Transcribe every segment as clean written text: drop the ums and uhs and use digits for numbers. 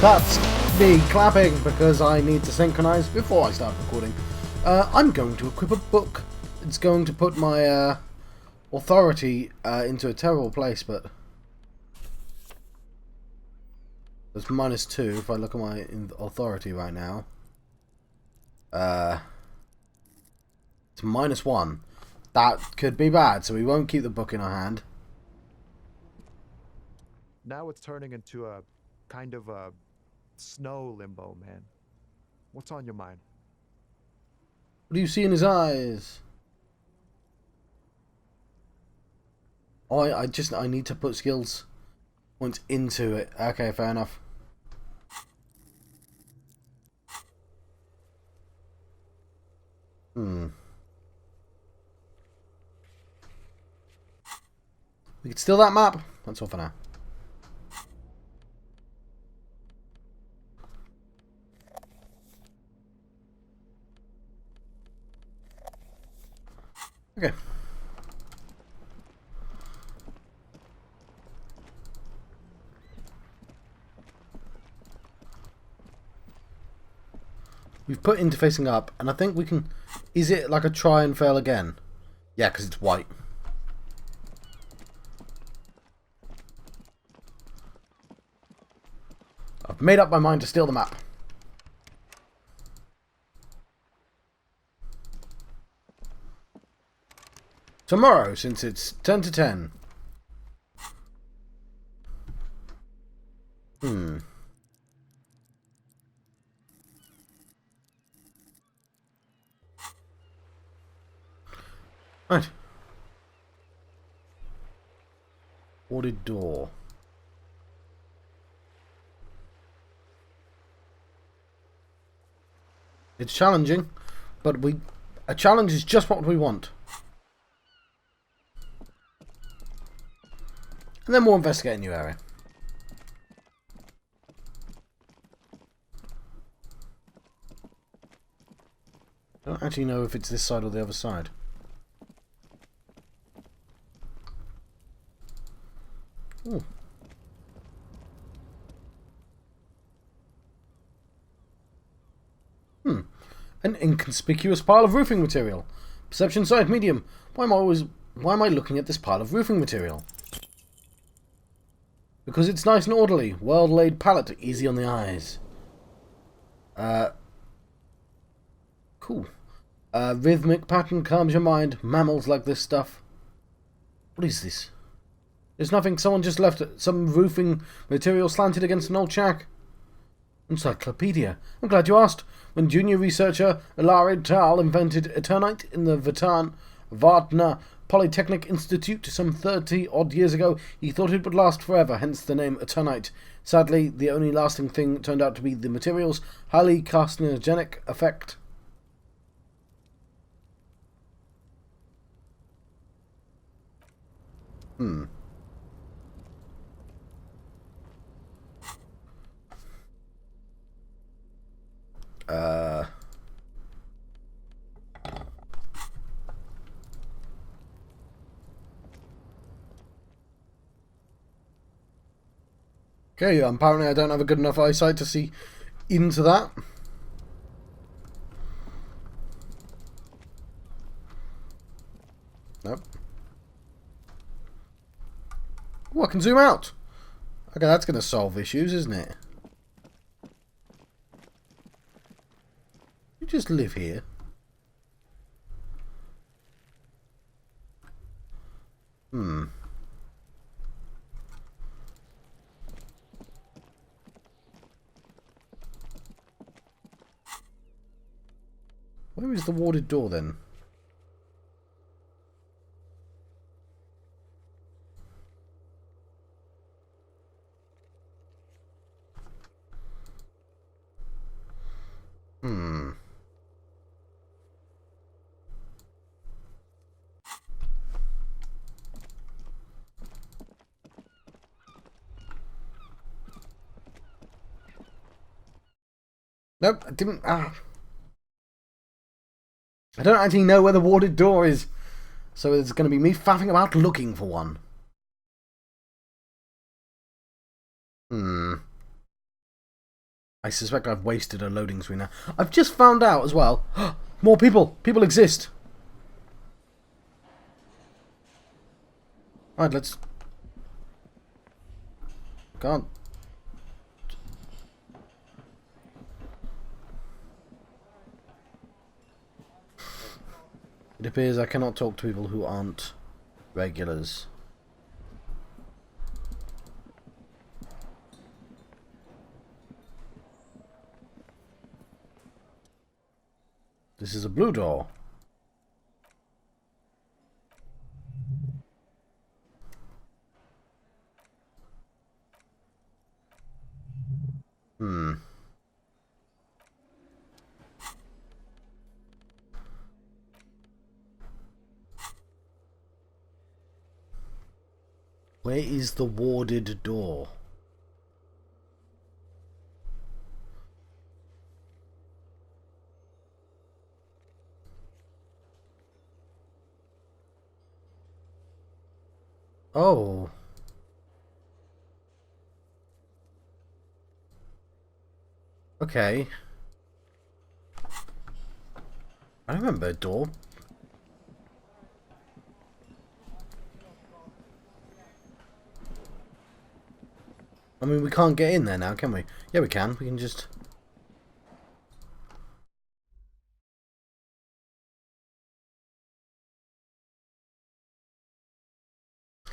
That's me clapping because I need to synchronize before I start recording. I'm going to equip a book. It's going to put my authority into a terrible place, but it's -2 if I look at my authority right now. It's -1. That could be bad, so we won't keep the book in our hand. Now it's turning into a kind of a snow limbo, man. What's on your mind? What do you see in his eyes? Oh, I need to put skills points into it. Okay, fair enough. We could steal that map. That's all for now. Okay. We've put interfacing up, and I think we can... Is it like a try and fail again? Yeah, because it's white. I've made up my mind to steal the map. Tomorrow, since it's 10 to 10. Right. Warded door. It's challenging, but a challenge is just what we want. And then we'll investigate a new area. I don't actually know if it's this side or the other side. Ooh. An inconspicuous pile of roofing material. Perception side medium. Why am I looking at this pile of roofing material? Because it's nice and orderly. Well-laid palette, easy on the eyes. Cool. Rhythmic pattern calms your mind. Mammals like this stuff. What is this? There's nothing. Someone just left some roofing material slanted against an old shack. Encyclopedia. I'm glad you asked. When junior researcher Ilarid Tal invented Eternite in the Vartna Polytechnic Institute some 30-odd years ago, he thought it would last forever, hence the name Eternite. Sadly, the only lasting thing turned out to be the material's highly carcinogenic effect. Okay, apparently I don't have a good enough eyesight to see into that. Nope. Oh, I can zoom out. Okay, that's going to solve issues, isn't it? You just live here. Where is the warded door then? Nope, I didn't. I don't actually know where the warded door is, so it's going to be me faffing about looking for one. I suspect I've wasted a loading screen now. I've just found out as well. More people! People exist! Alright, let's... Can't... It appears I cannot talk to people who aren't regulars. This is a blue door. Where is the warded door? Oh. Okay. I remember a door. I mean, we can't get in there now, can we? Yeah, we can. We can just...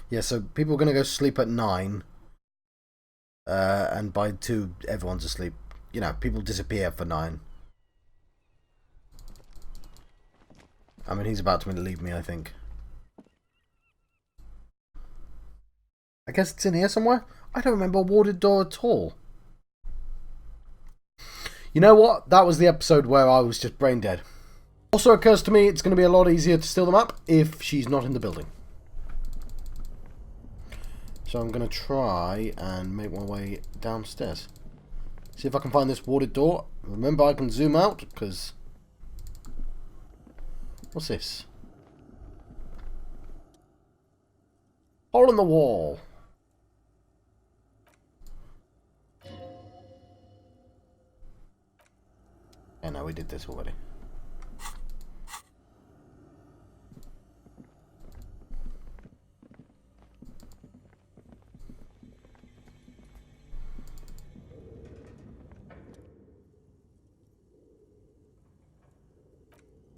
Yeah, so people are going to go sleep at 9. And by 2, everyone's asleep. You know, people disappear for 9. I mean, he's about to leave me, I think. I guess it's in here somewhere? I don't remember a warded door at all. You know what? That was the episode where I was just brain dead. Also occurs to me it's going to be a lot easier to steal the map if she's not in the building. So I'm going to try and make my way downstairs. See if I can find this warded door. Remember, I can zoom out, because... What's this? Hole in the wall. Yeah, no, we did this already.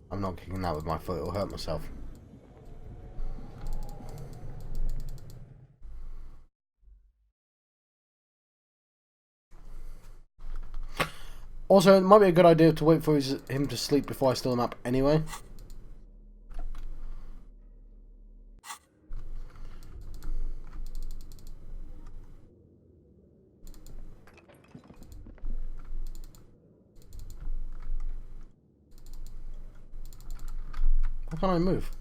I'm not kicking that with my foot, it'll hurt myself. Also, it might be a good idea to wait for him to sleep before I steal the map anyway. Why can't I move?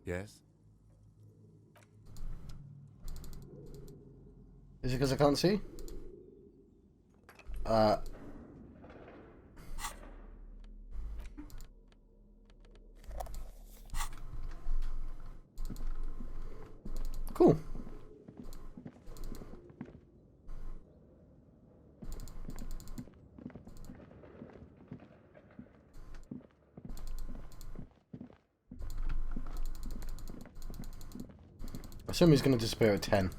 Yes? Is it because I can't see? Cool. I assume he's going to disappear at 10.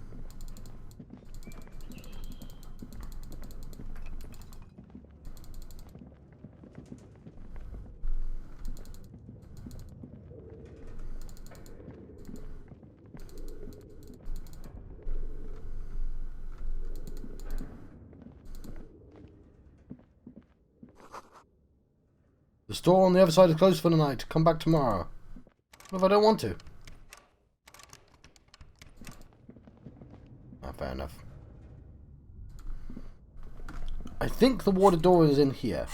The store on the other side is closed for the night. Come back tomorrow. What if I don't want to? Ah, fair enough. I think the water door is in here.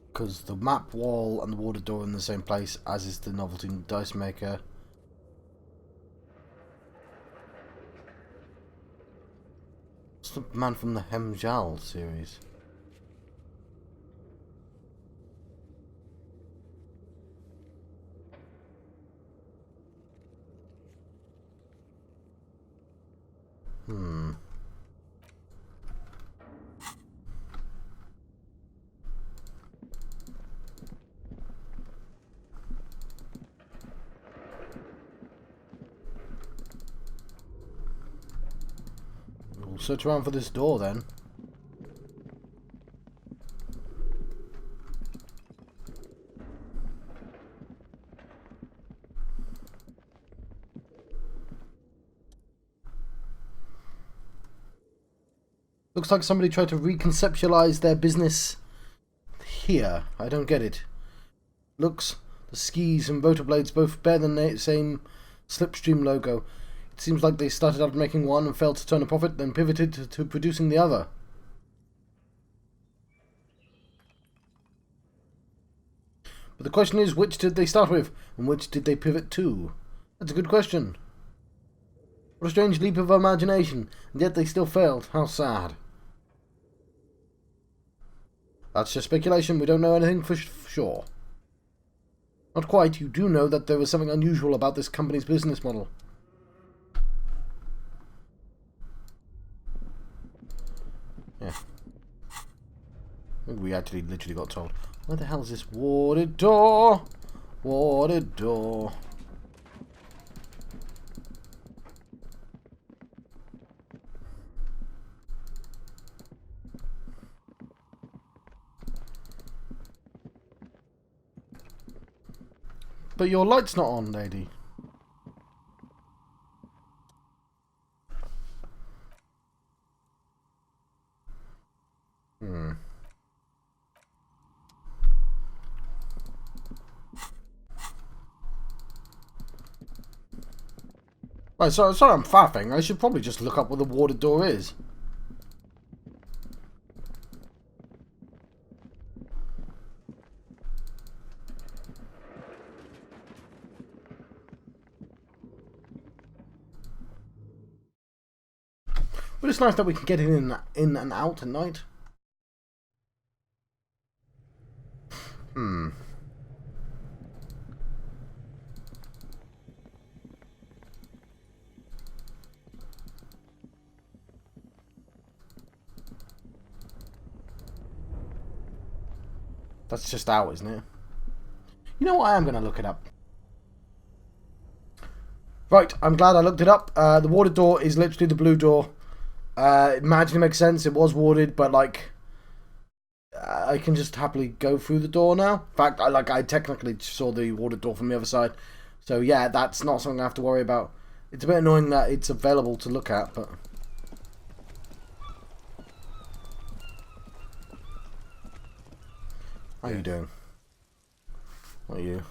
Because the map wall and the water door are in the same place, as is the novelty dice maker. It's the man from the Hemjal series. Hmm. We'll search around for this door then. Looks like somebody tried to reconceptualize their business here. I don't get it. Looks, the skis and rotor blades both bear the same Slipstream logo. It seems like they started out making one and failed to turn a profit, then pivoted to producing the other. But the question is, which did they start with, and which did they pivot to? That's a good question. What a strange leap of imagination, and yet they still failed. How sad. That's just speculation. We don't know anything for sure. Not quite. You do know that there was something unusual about this company's business model. Yeah. I think we actually literally got told. Where the hell is this warded door? Warded door. But your light's not on, lady. Right, sorry I'm faffing. I should probably just look up where the warded door is. But it's nice that we can get in and out at night. That's just out, isn't it? You know what? I am going to look it up. Right, I'm glad I looked it up. The warded door is literally the blue door. Imagine it makes sense. It was warded, but like, I can just happily go through the door now. In fact, I technically saw the warded door from the other side. So yeah, that's not something I have to worry about. It's a bit annoying that it's available to look at, but... How you doing? What are you?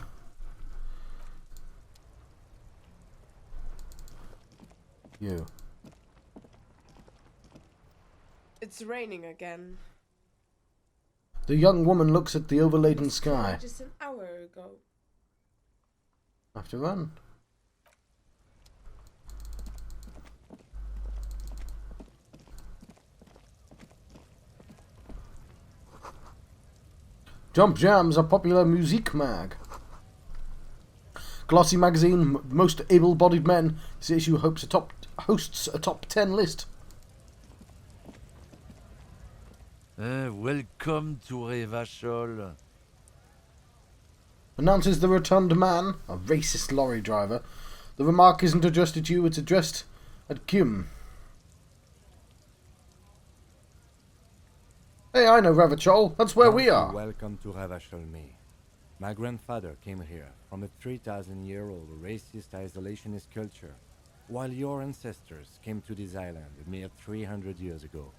You. It's raining again. The young woman looks at the overladen sky. Just an hour ago. I have to run. Jump Jam's a popular musique mag. Glossy magazine, most able-bodied men. This issue hosts a top 10 list. Welcome to Revachol. Announces the rotund man, a racist lorry driver. The remark isn't addressed at you, it's addressed at Kim. Hey, I know Revachol. That's where we are. Welcome to Revachol. My grandfather came here from a 3,000-year-old racist isolationist culture, while your ancestors came to this island a mere 300 years ago.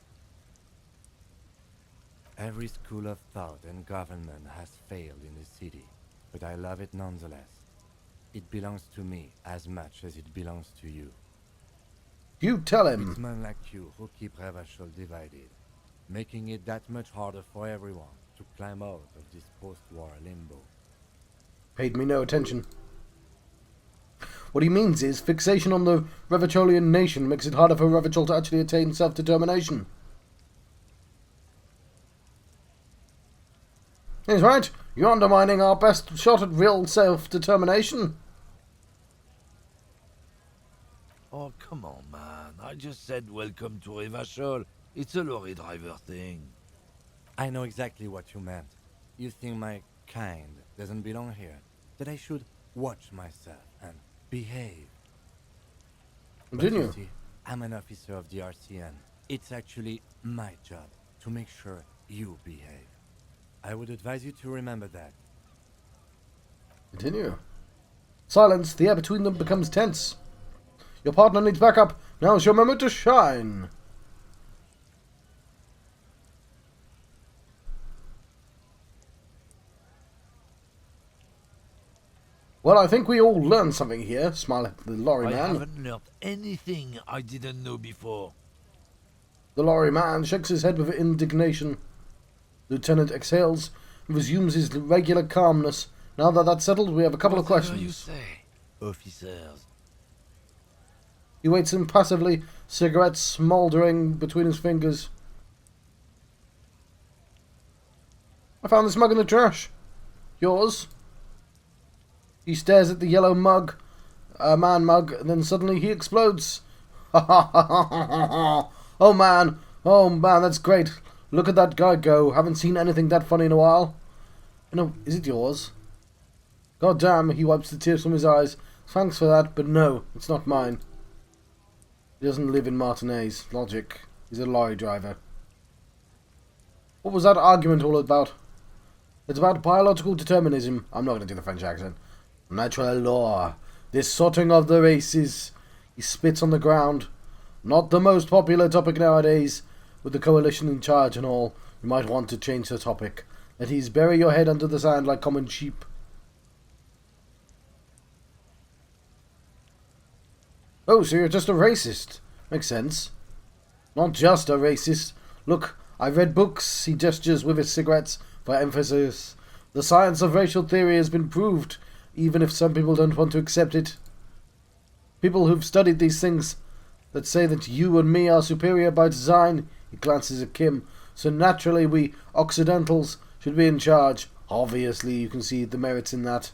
Every school of thought and government has failed in this city, but I love it nonetheless. It belongs to me as much as it belongs to you. You tell him. It's men like you who keep Revachol divided, making it that much harder for everyone to climb out of this post-war limbo. Paid me no attention. What he means is, fixation on the Revacholian nation makes it harder for Revachol to actually attain self-determination. He's right. You're undermining our best shot at real self-determination. Oh, come on, man. I just said welcome to Revachol. It's a lorry driver thing. I know exactly what you meant. You think my kind doesn't belong here, that I should watch myself and behave. But you Continue. see, I'm an officer of the RCN. It's actually my job to make sure you behave. I would advise you to remember that. Continue. Silence. The air between them becomes tense. Your partner needs backup. Now's your moment to shine. Well, I think we all learned something here. Smile at the lorry I man. haven't learned anything I didn't know before. The lorry man shakes his head with indignation. Lieutenant exhales and resumes his regular calmness. Now that that's settled, we have a couple of Whatever you questions. say, officers. He waits impassively, cigarette smouldering between his fingers. I found this mug in the trash. Yours? He stares at the yellow mug, man mug, and then suddenly he explodes. Ha ha ha ha ha ha! Oh man, that's great. Look at that guy go. Haven't seen anything that funny in a while. No, is it yours? God damn, he wipes the tears from his eyes. Thanks for that, but no, it's not mine. He doesn't live in Martinez. Logic. He's a lorry driver. What was that argument all about? It's about biological determinism. I'm not going to do the French accent. Natural law. This sorting of the races. He spits on the ground. Not the most popular topic nowadays. With the coalition in charge and all, you might want to change the topic. Let ease bury your head under the sand like common sheep. Oh, so you're just a racist. Makes sense. Not just a racist. Look, I've read books, he gestures with his cigarettes for emphasis. The science of racial theory has been proved, even if some people don't want to accept it. People who've studied these things that say that you and me are superior by design, he glances at Kim, so naturally we Occidentals should be in charge. Obviously, you can see the merits in that.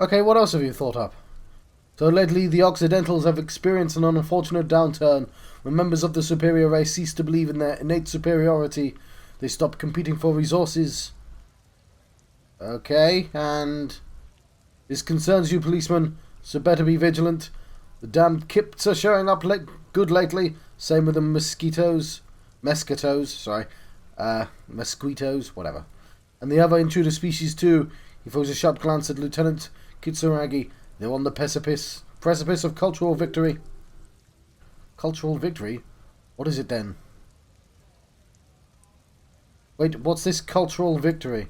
Okay, what else have you thought up? So lately, the Occidentals have experienced an unfortunate downturn. When members of the superior race cease to believe in their innate superiority, they stop competing for resources. Okay, and this concerns you, policemen, so better be vigilant. The damned kips are showing up good lately. Same with the mosquitoes. Mosquitoes, whatever. And the other intruder species too. He throws a sharp glance at Lieutenant Kitsuragi. They're on the precipice of cultural victory. Cultural victory? What is it then? Wait, what's this cultural victory?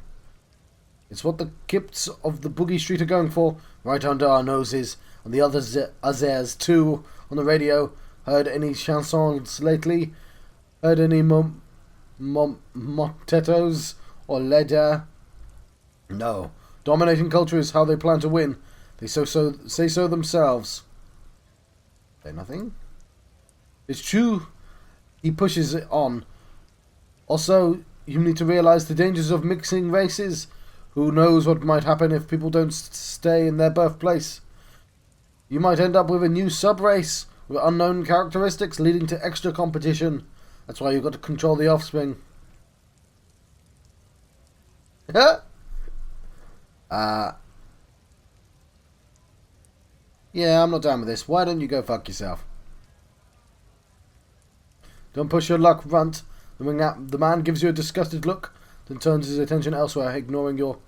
It's what the kips of the Boogie Street are going for, right under our noses, and the other Azers too, on the radio. Heard any chansons lately? Heard any motetos or leda? No. Dominating culture is how they plan to win. They say so themselves. Say nothing? It's true. He pushes it on. Also, you need to realize the dangers of mixing races. Who knows what might happen if people don't stay in their birthplace? You might end up with a new sub-race with unknown characteristics leading to extra competition. That's why you've got to control the offspring. Yeah, I'm not down with this. Why don't you go fuck yourself? Don't push your luck, runt. The man gives you a disgusted look, then turns his attention elsewhere, ignoring your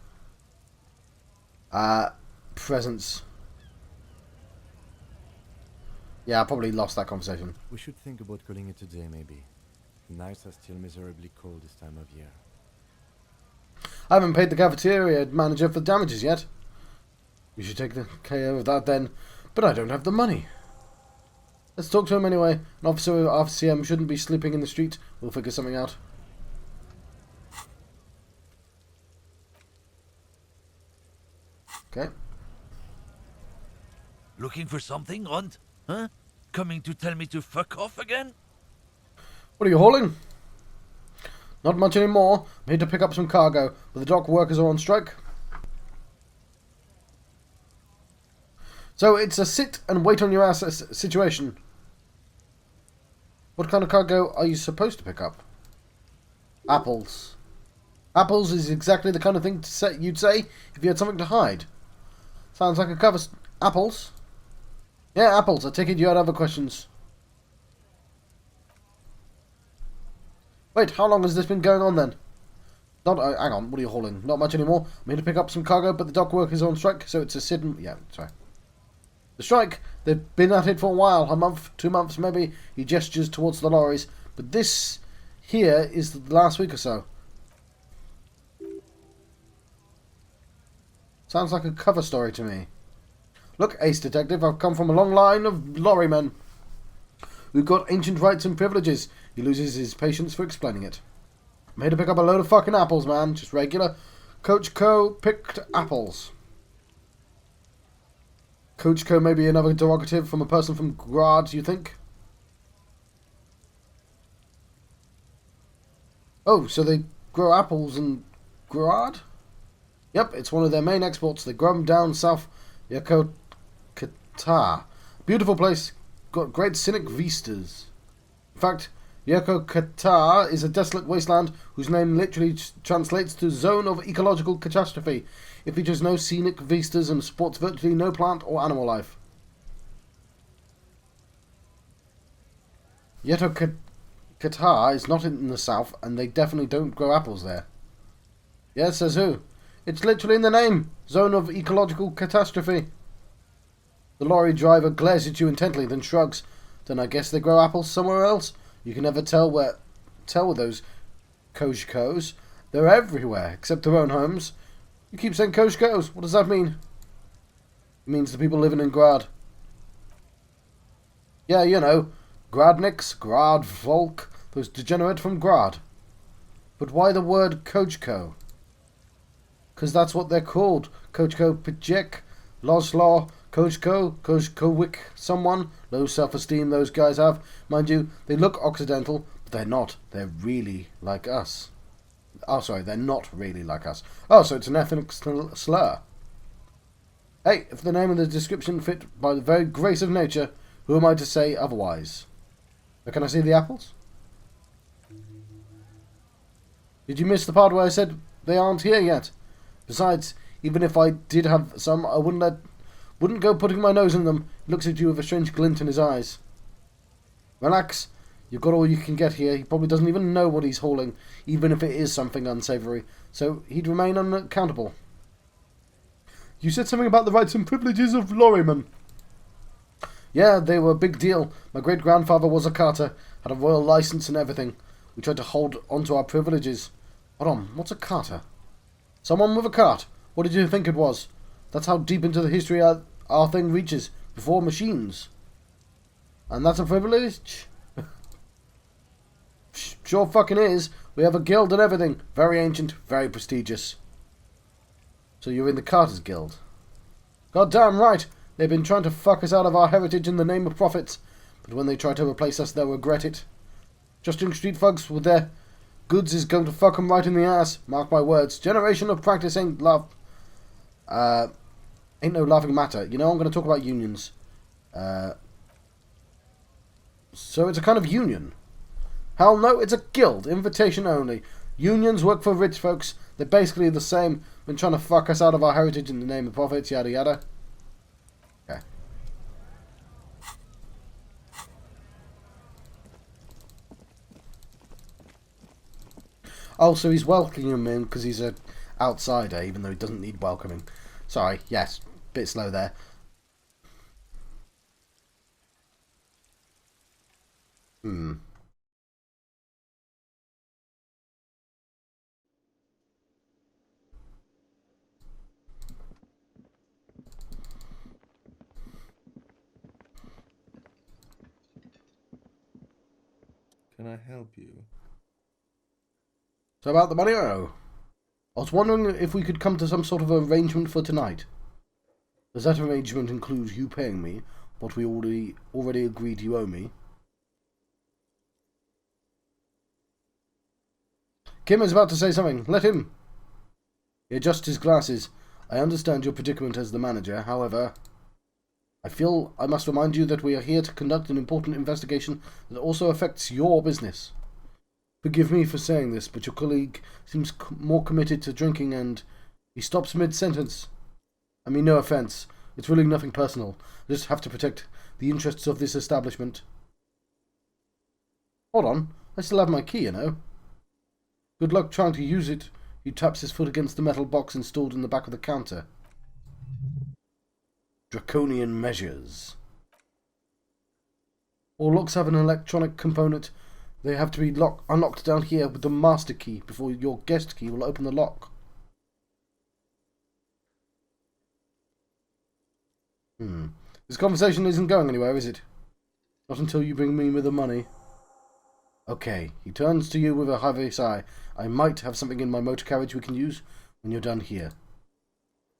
presence. Yeah, I probably lost that conversation. We should think about calling it a day, maybe. The nights are still miserably cold this time of year. I haven't paid the cafeteria manager for damages yet. You should take care of that then. But I don't have the money. Let's talk to him anyway. An officer of RCM shouldn't be sleeping in the street. We'll figure something out. Okay. Looking for something, Hunt? Huh? Coming to tell me to fuck off again? What are you hauling? Not much anymore. I'm here to pick up some cargo, but the dock workers are on strike. So it's a sit and wait on your ass situation. What kind of cargo are you supposed to pick up? Apples. Apples is exactly the kind of thing you'd say if you had something to hide. Sounds like a cover... Apples? Yeah, apples. I take it you had other questions. Wait, how long has this been going on then? Not... hang on, what are you hauling? Not much anymore. I'm here to pick up some cargo, but the dock workers are on strike, so it's a sit and... Yeah, sorry. The strike, they've been at it for a while. A month, 2 months maybe. He gestures towards the lorries. But this here is the last week or so. Sounds like a cover story to me. Look, Ace Detective, I've come from a long line of lorrymen. We've got ancient rights and privileges. He loses his patience for explaining it. I'm here to pick up a load of fucking apples, man. Just regular Coach Co. picked apples. Coach Co. may be another derogative from a person from Grad, you think? Oh, so they grow apples in Grad? Yep, it's one of their main exports. They grow them down south Yokota. Beautiful place. Got great scenic vistas. In fact, Yokota is a desolate wasteland whose name literally translates to Zone of Ecological Catastrophe. It features no scenic vistas and supports virtually no plant or animal life. Yokota is not in the south, and they definitely don't grow apples there. Yes, says who? It's literally in the name. Zone of Ecological Catastrophe. The lorry driver glares at you intently, then shrugs. Then I guess they grow apples somewhere else. You can never tell with those Kojkos. They're everywhere, except their own homes. You keep saying Kojkos. What does that mean? It means the people living in Grad. Yeah, you know. Gradniks, Grad, Volk, those degenerate from Grad. But why the word Kojko? Because that's what they're called. Kojko Pijek, Loslaw, Kojko, Kojkowick, someone. Low self-esteem those guys have. Mind you, they look Occidental, but they're not. They're really like us. Oh, sorry, they're not really like us. Oh, so it's an ethnic slur. Hey, if the name and the description fit by the very grace of nature, who am I to say otherwise? But can I see the apples? Did you miss the part where I said they aren't here yet? Besides, even if I did have some, I wouldn't go putting my nose in them. He looks at you with a strange glint in his eyes. Relax. You've got all you can get here. He probably doesn't even know what he's hauling, even if it is something unsavoury. So he'd remain unaccountable. You said something about the rights and privileges of lorrymen. Yeah, they were a big deal. My great-grandfather was a carter, had a royal licence and everything. We tried to hold onto our privileges. Hold on, what's a carter? Someone with a cart. What did you think it was? That's how deep into the history our thing reaches, before machines. And that's a privilege? Sure fucking is. We have a guild and everything. Very ancient, very prestigious. So you're in the Carters Guild? Goddamn right. They've been trying to fuck us out of our heritage in the name of profits. But when they try to replace us, they'll regret it. Trusting street thugs with their goods is going to fuck 'em right in the ass. Mark my words. Generation of practice ain't no laughing matter. You know, I'm going to talk about unions. So it's a kind of union. Hell no, it's a guild. Invitation only. Unions work for rich folks. They're basically the same. Been trying to fuck us out of our heritage in the name of profits, yada yada. Okay. Oh, so he's welcoming him in because he's an outsider, even though he doesn't need welcoming. Sorry, yes, bit slow there. can I help you? So about the money, I was wondering if we could come to some sort of arrangement for tonight. Does that arrangement include you paying me what we already agreed you owe me? Kim is about to say something. Let him. He adjusts his glasses. I understand your predicament as the manager. However, I feel I must remind you that we are here to conduct an important investigation that also affects your business. Forgive me for saying this, but your colleague seems more committed to drinking and... He stops mid-sentence. I mean, no offense. It's really nothing personal. I just have to protect the interests of this establishment. Hold on. I still have my key, you know. Good luck trying to use it. He taps his foot against the metal box installed in the back of the counter. Draconian measures. All locks have an electronic component. They have to be unlocked down here with the master key before your guest key will open the lock. This conversation isn't going anywhere, is it? Not until you bring me with the money. Okay, he turns to you with a heavy sigh. I might have something in my motor carriage we can use when you're done here.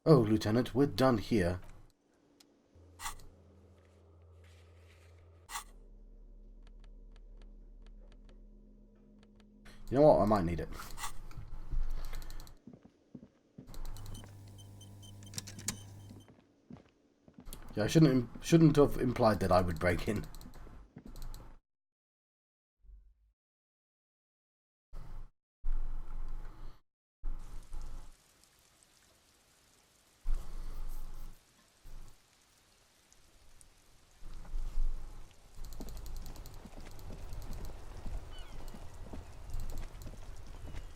Oh, Lieutenant, we're done here. You know what? I might need it. Yeah, I shouldn't have implied that I would break in.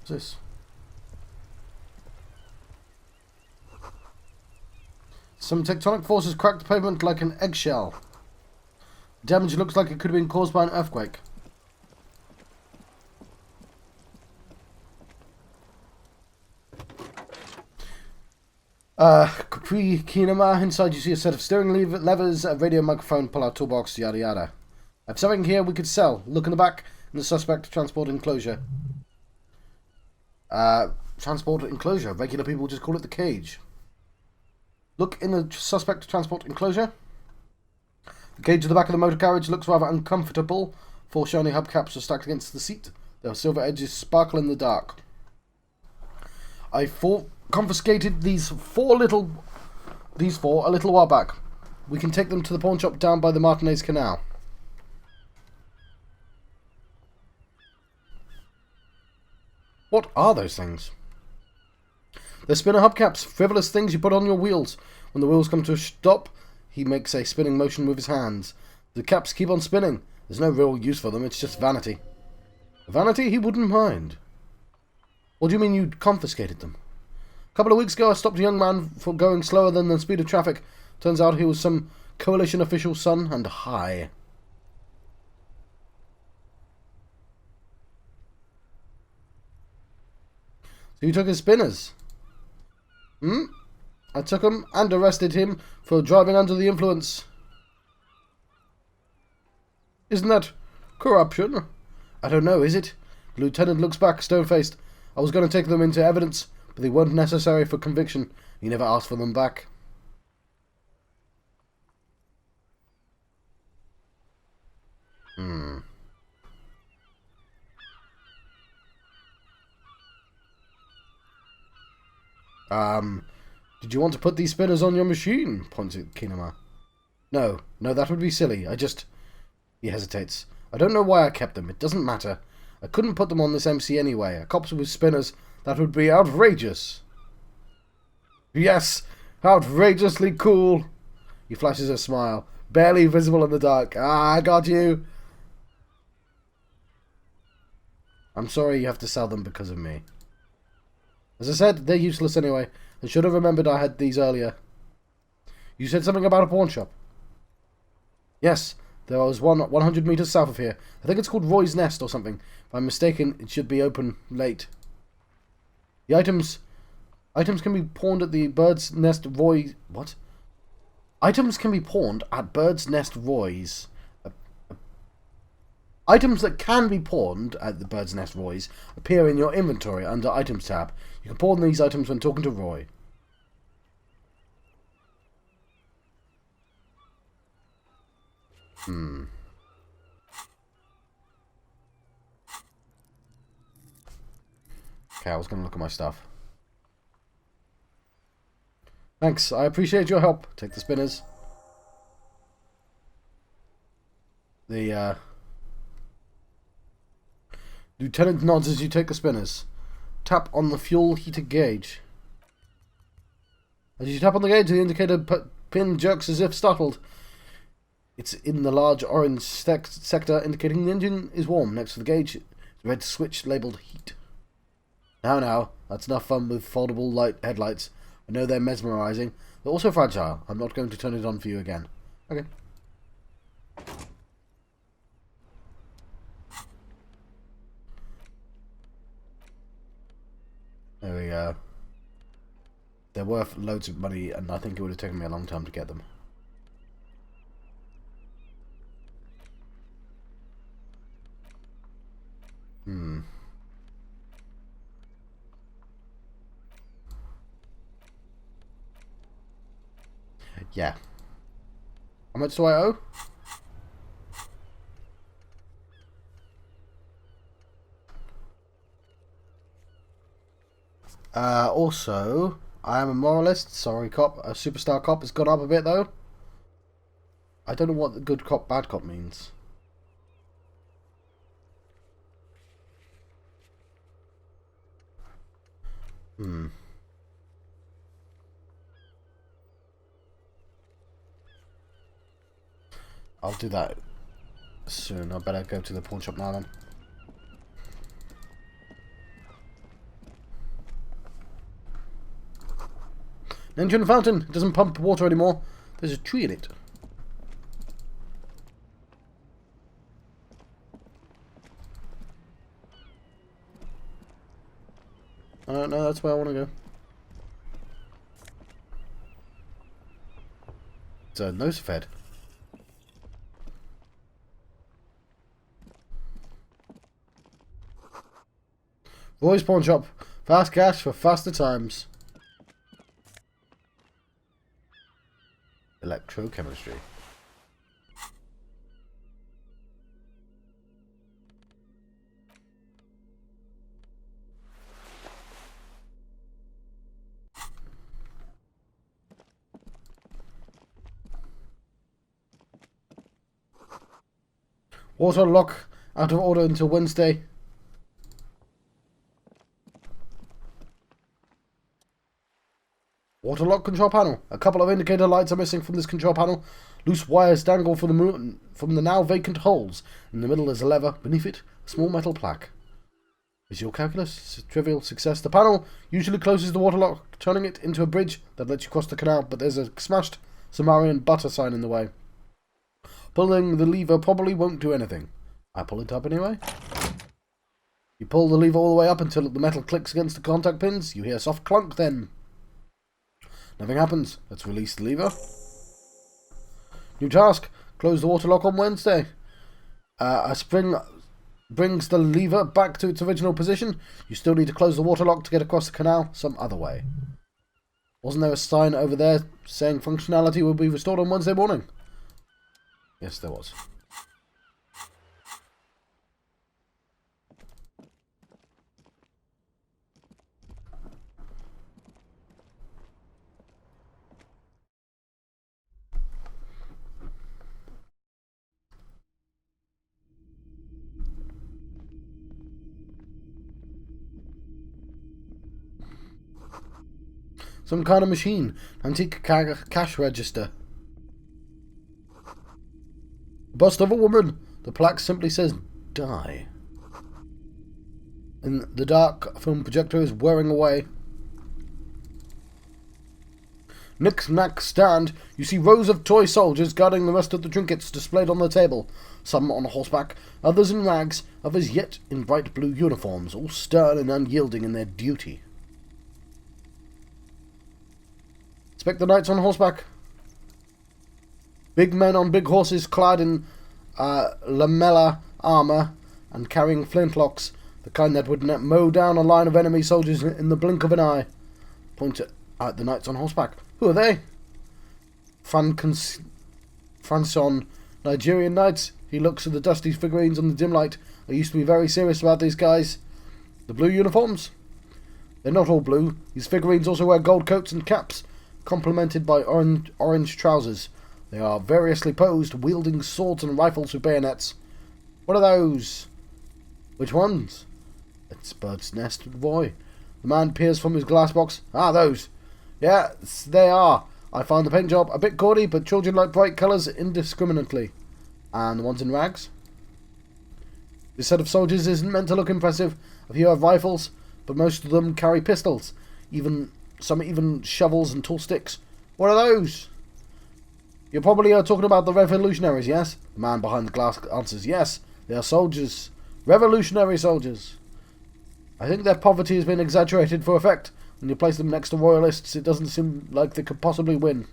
What's this? Some tectonic forces cracked the pavement like an eggshell. Damage looks like it could have been caused by an earthquake. Capri Kinema. Inside you see a set of steering levers, a radio microphone, pull-out toolbox, yada yada. I have something here we could sell. Look in the back in the suspect transport enclosure. Transport enclosure. Regular people just call it the cage. Look in the suspect transport enclosure. The cage at the back of the motor carriage looks rather uncomfortable. 4 shiny hubcaps are stacked against the seat. Their silver edges sparkle in the dark. I confiscated these four a little while back. We can take them to the pawn shop down by the Martinez Canal. What are those things? They're spinner hubcaps, frivolous things you put on your wheels. When the wheels come to a stop, he makes a spinning motion with his hands. The caps keep on spinning. There's no real use for them, it's just vanity. Vanity he wouldn't mind. What do you mean you confiscated them? A couple of weeks ago I stopped a young man for going slower than the speed of traffic. Turns out he was some coalition official's son and high. So you took his spinners? I took him and arrested him for driving under the influence. Isn't that corruption? I don't know, is it? The lieutenant looks back, stone-faced. I was going to take them into evidence, but they weren't necessary for conviction. He never asked for them back. Did you want to put these spinners on your machine? Points at Kinema. No, that would be silly. He hesitates. I don't know why I kept them. It doesn't matter. I couldn't put them on this MC anyway. A cop with spinners, that would be outrageous. Yes, outrageously cool. He flashes a smile, barely visible in the dark. I got you. I'm sorry you have to sell them because of me. As I said, they're useless anyway. I should have remembered I had these earlier. You said something about a pawn shop. Yes, there was one 100 meters south of here. I think it's called Roy's Nest or something. If I'm mistaken, it should be open late. The items can be pawned at the Bird's Nest Roy... What? Items can be pawned at Bird's Nest Roy's. Items that can be pawned at the Bird's Nest Roy's appear in your inventory under Items tab. You can pawn these items when talking to Roy. Okay, I was going to look at my stuff. Thanks, I appreciate your help. Take the spinners. The Lieutenant nods as you take the spinners. Tap on the fuel heater gauge. As you tap on the gauge, the indicator pin jerks as if startled. It's in the large orange sector indicating the engine is warm. Next to the gauge, the red switch labelled heat. Now, that's enough fun with foldable light headlights. I know they're mesmerising. They're also fragile. I'm not going to turn it on for you again. Okay. There we go. They're worth loads of money, and I think it would have taken me a long time to get them. Yeah. How much do I owe? Also, I am a moralist. Sorry, cop. A superstar cop has gone up a bit, though. I don't know what the good cop, bad cop means. I'll do that soon. I better go to the pawn shop now then. An engine fountain. It doesn't pump water anymore. There's a tree in it. I don't know, that's where I want to go. It's a nose fed. Roy's Pawn Shop. Fast cash for faster times. Electro-chemistry. Water lock out of order until Wednesday. Water lock control panel. A couple of indicator lights are missing from this control panel. Loose wires dangle from the now vacant holes. In the middle is a lever. Beneath it, a small metal plaque. Visual calculus. It's a trivial success. The panel usually closes the water lock, turning it into a bridge that lets you cross the canal, but there's a smashed Sumerian butter sign in the way. Pulling the lever probably won't do anything. I pull it up anyway. You pull the lever all the way up until the metal clicks against the contact pins. You hear a soft clunk then. Nothing happens. Let's release the lever. New task. Close the water lock on Wednesday. A spring brings the lever back to its original position. You still need to close the water lock to get across the canal some other way. Wasn't there a sign over there saying functionality will be restored on Wednesday morning? Yes, there was. Some kind of machine. Antique cash register. Bust of a woman. The plaque simply says, die. And the dark film projector is whirring away. Knick-knack stand. You see rows of toy soldiers guarding the rest of the trinkets displayed on the table. Some on horseback, others in rags, others yet in bright blue uniforms, all stern and unyielding in their duty. Expect the knights on horseback. Big men on big horses clad in lamella armour and carrying flintlocks, the kind that would mow down a line of enemy soldiers in the blink of an eye. Point at the knights on horseback. Who are they? Franson, Nigerian knights. He looks at the dusty figurines on the dim light. I used to be very serious about these guys. The blue uniforms? They're not all blue. These figurines also wear gold coats and caps, complemented by orange trousers. They are variously posed, wielding swords and rifles with bayonets. What are those? Which ones? It's Bird's Nest Boy. The man peers from his glass box. Ah, those. Yes, they are. I find the paint job a bit gaudy, but children like bright colours indiscriminately. And the ones in rags? This set of soldiers isn't meant to look impressive. A few have rifles, but most of them carry pistols. Some even shovels and tall sticks. What are those? You probably are talking about the revolutionaries, yes? The man behind the glass answers, yes, they are soldiers. Revolutionary soldiers. I think their poverty has been exaggerated for effect. When you place them next to royalists, it doesn't seem like they could possibly win.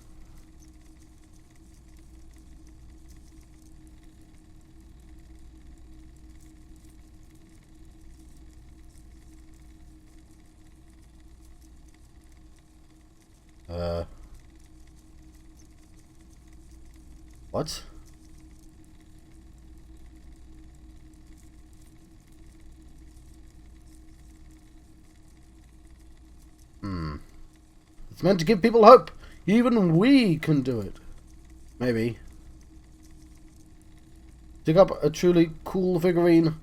What? It's meant to give people hope. Even we can do it. Maybe. Dig up a truly cool figurine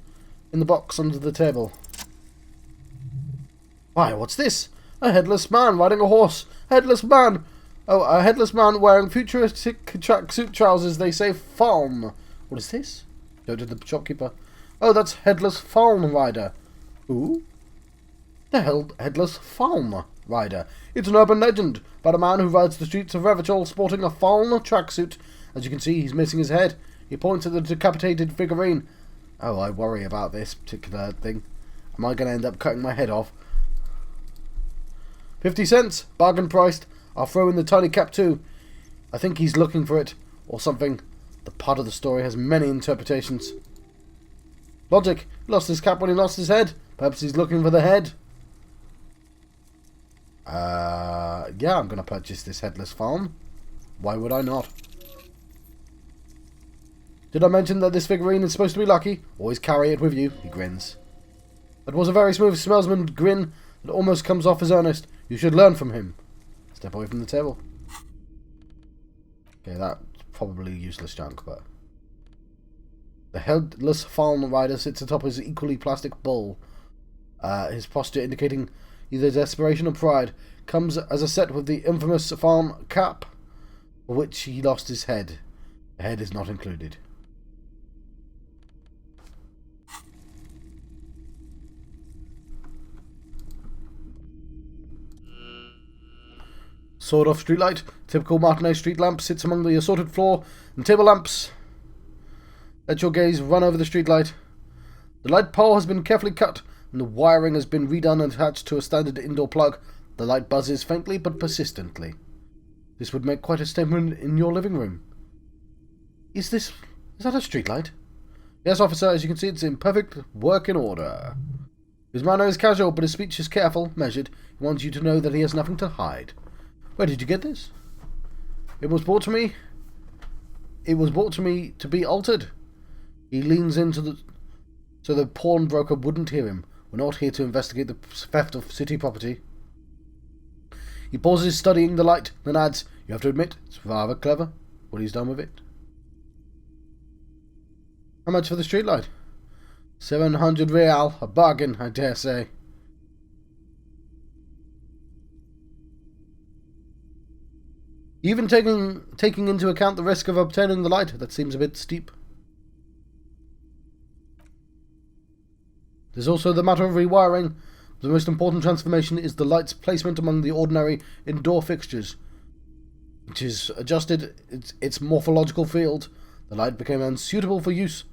in the box under the table. Why, what's this? A headless man riding a horse. Headless man. Oh, a headless man wearing futuristic tracksuit trousers. They say Falm. What is this? Go to the shopkeeper. Oh, that's Headless Falm Rider. Who? The Headless Falm Rider. It's an urban legend about a man who rides the streets of Revachol sporting a falm tracksuit. As you can see, he's missing his head. He points at the decapitated figurine. Oh, I worry about this particular thing. Am I going to end up cutting my head off? 50 cents, bargain priced. I'll throw in the tiny cap too. I think he's looking for it, or something. The part of the story has many interpretations. Logic. He lost his cap when he lost his head. Perhaps he's looking for the head. Yeah, I'm going to purchase this headless farm. Why would I not? Did I mention that this figurine is supposed to be lucky? Always carry it with you, he grins. That was a very smooth salesman grin that almost comes off as earnest. You should learn from him. Step away from the table. Okay, that's probably useless junk, but... The headless fallen rider sits atop his equally plastic bull. His posture indicating either desperation or pride. Comes as a set with the infamous farm cap, for which he lost his head. The head is not included. Sawed-off streetlight. Typical Martinet street lamp sits among the assorted floor and table lamps. Let your gaze run over the streetlight. The light pole has been carefully cut, and the wiring has been redone and attached to a standard indoor plug. The light buzzes faintly but persistently. This would make quite a statement in your living room. Is that a streetlight? Yes, officer, as you can see, it's in perfect working order. His manner is casual, but his speech is careful, measured. He wants you to know that he has nothing to hide. Where did you get this? It was brought to me. It was brought to me to be altered. He leans into so the pawnbroker wouldn't hear him. We're not here to investigate the theft of city property. He pauses, studying the light, then adds, "You have to admit, it's rather clever what he's done with it." How much for the streetlight? 700 real, a bargain, I dare say. Even taking into account the risk of obtaining the light, that seems a bit steep. There's also the matter of rewiring. The most important transformation is the light's placement among the ordinary indoor fixtures, which is adjusted its morphological field. The light became unsuitable for use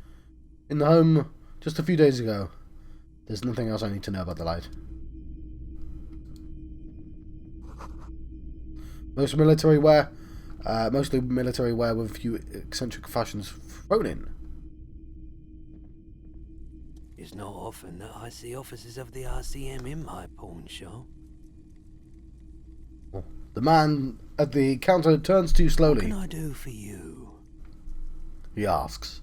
in the home just a few days ago. There's nothing else I need to know about the light. Mostly military wear with a few eccentric fashions thrown in. It's not often that I see officers of the RCM in my pawn shop. The man at the counter turns to you What slowly. can I do for you? He asks.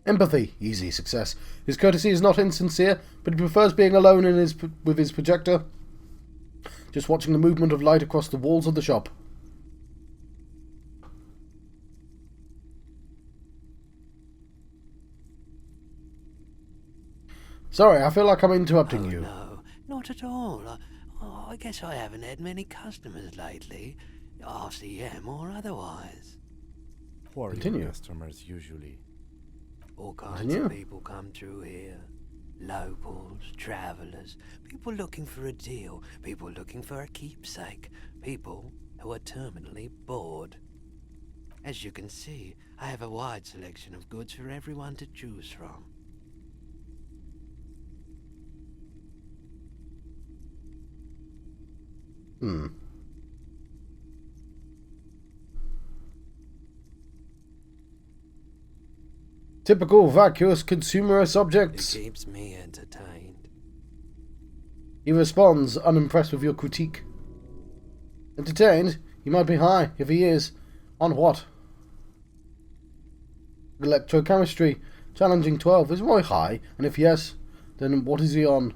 Empathy, easy success. His courtesy is not insincere, but he prefers being alone with his projector, just watching the movement of light across the walls of the shop. Sorry, I feel like I'm interrupting you. No, not at all. I guess I haven't had many customers lately, RCM or otherwise. Who are Continue. your customers usually? All kinds Continue. of people come through here. Locals, travellers, people looking for a deal, people looking for a keepsake, people who are terminally bored. As you can see, I have a wide selection of goods for everyone to choose from. Typical vacuous consumerist It objects. keeps me entertained. He responds, unimpressed with your critique. Entertained? He might be high, if he is. On what? Electro-chemistry. Challenging 12. Is Roy high? And if yes, then what is he on?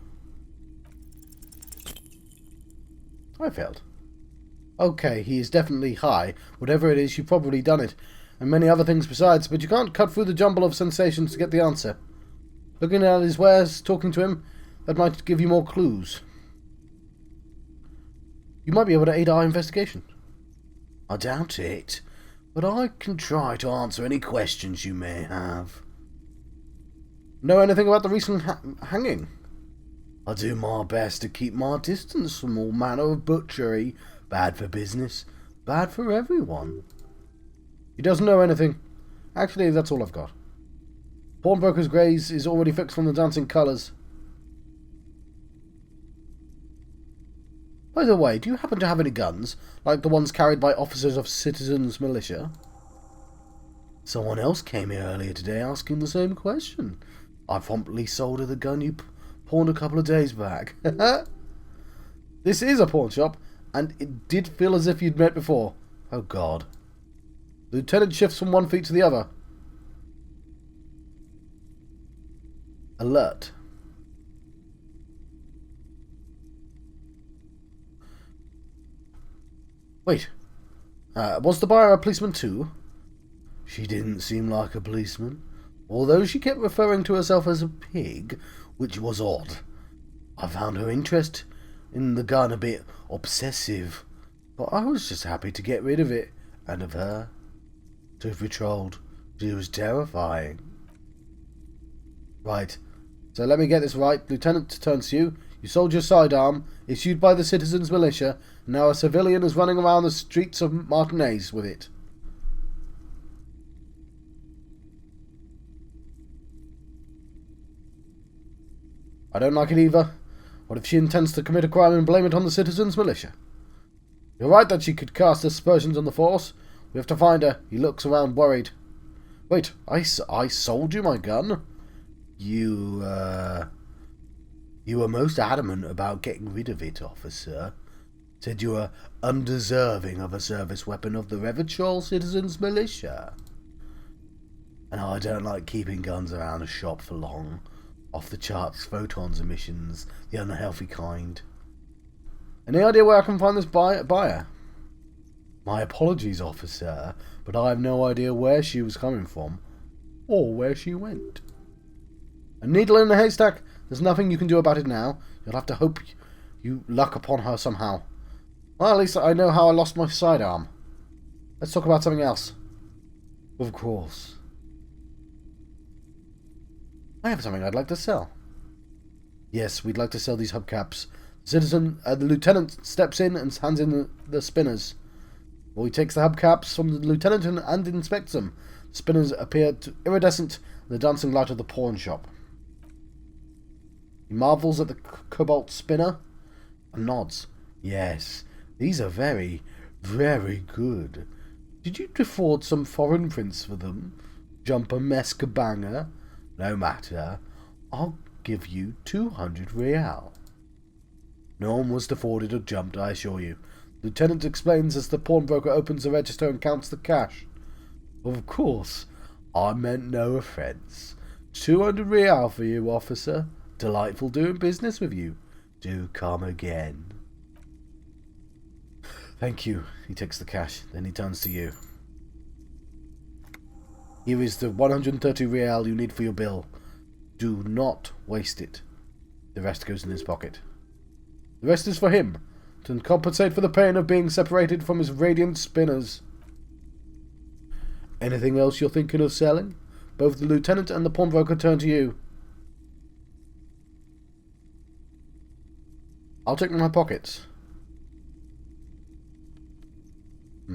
I failed. Okay, he is definitely high. Whatever it is, you've probably done it. And many other things besides, but you can't cut through the jumble of sensations to get the answer. Looking at his wares, talking to him, that might give you more clues. You might be able to aid our investigation. I doubt it, but I can try to answer any questions you may have. Know anything about the recent hanging? I do my best to keep my distance from all manner of butchery. Bad for business, bad for everyone. He doesn't know anything. Actually, that's all I've got. Pawnbroker's gaze is already fixed on the dancing colours. By the way, do you happen to have any guns, like the ones carried by officers of Citizens Militia? Someone else came here earlier today asking the same question. I promptly sold her the gun you pawned a couple of days back. This is a pawn shop, and it did feel as if you'd met before. Oh God. The lieutenant shifts from one feet to the other. Alert. Wait. Was the buyer a policeman too? She didn't seem like a policeman, although she kept referring to herself as a pig, which was odd. I found her interest in the gun a bit obsessive, but I was just happy to get rid of it, and of her. Truth be told, she was terrifying. Right, so let me get this right. Lieutenant turns to you. You sold your sidearm, issued by the Citizens Militia, and now a civilian is running around the streets of Martinez with it. I don't like it either. What if she intends to commit a crime and blame it on the Citizens Militia? You're right that she could cast aspersions on the force. We have to find her. He looks around worried. Wait, I sold you my gun? You were most adamant about getting rid of it, officer. Said you were undeserving of a service weapon of the Revachol Citizens Militia. And I don't like keeping guns around a shop for long. Off the charts photons emissions, the unhealthy kind. Any idea where I can find this buyer? My apologies, officer, but I have no idea where she was coming from, or where she went. A needle in a haystack. There's nothing you can do about it now. You'll have to hope you luck upon her somehow. Well, at least I know how I lost my sidearm. Let's talk about something else. Of course. I have something I'd like to sell. Yes, we'd like to sell these hubcaps. The lieutenant steps in and hands in the spinners. Well, he takes the hubcaps from the lieutenant and inspects them. The spinners appear iridescent in the dancing light of the pawn shop. He marvels at the cobalt spinner and nods. Yes, these are very, very good. Did you defraud some foreign prince for them? Jumper Mescabanger? No matter. I'll give you 200 real. No one was defrauded or jumped, I assure you. Lieutenant explains as the pawnbroker opens the register and counts the cash. Of course, I meant no offence. 200 real for you, officer. Delightful doing business with you. Do come again. Thank you. He takes the cash. Then he turns to you. Here is the 130 real you need for your bill. Do not waste it. The rest goes in his pocket. The rest is for him, to compensate for the pain of being separated from his radiant spinners. Anything else you're thinking of selling? Both the lieutenant and the pawnbroker turn to you. I'll check my pockets. I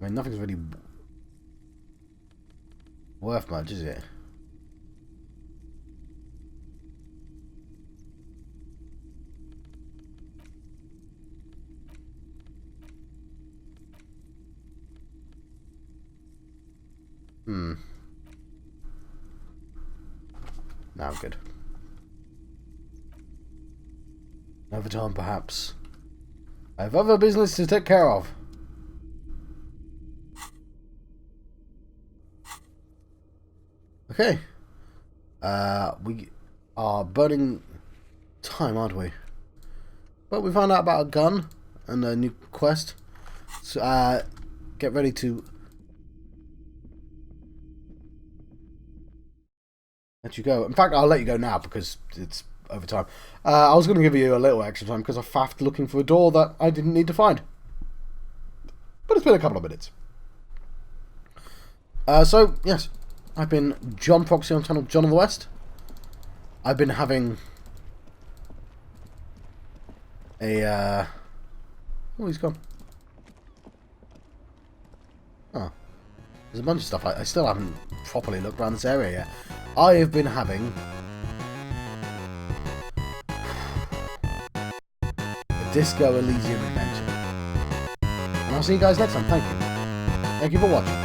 mean, nothing's really worth much, is it? Now good. Another time, perhaps. I have other business to take care of. Okay. We are burning time, aren't we? But we found out about a gun and a new quest. So, get ready to let you go. In fact, I'll let you go now because it's over time. I was going to give you a little extra time because I faffed looking for a door that I didn't need to find. But it's been a couple of minutes. So, yes. I've been John Proxy on channel John of the West. I've been having a oh, he's gone. Oh. There's a bunch of stuff. I still haven't properly looked around this area yet. I have been having a Disco Elysium adventure. And I'll see you guys next time. Thank you. Thank you for watching.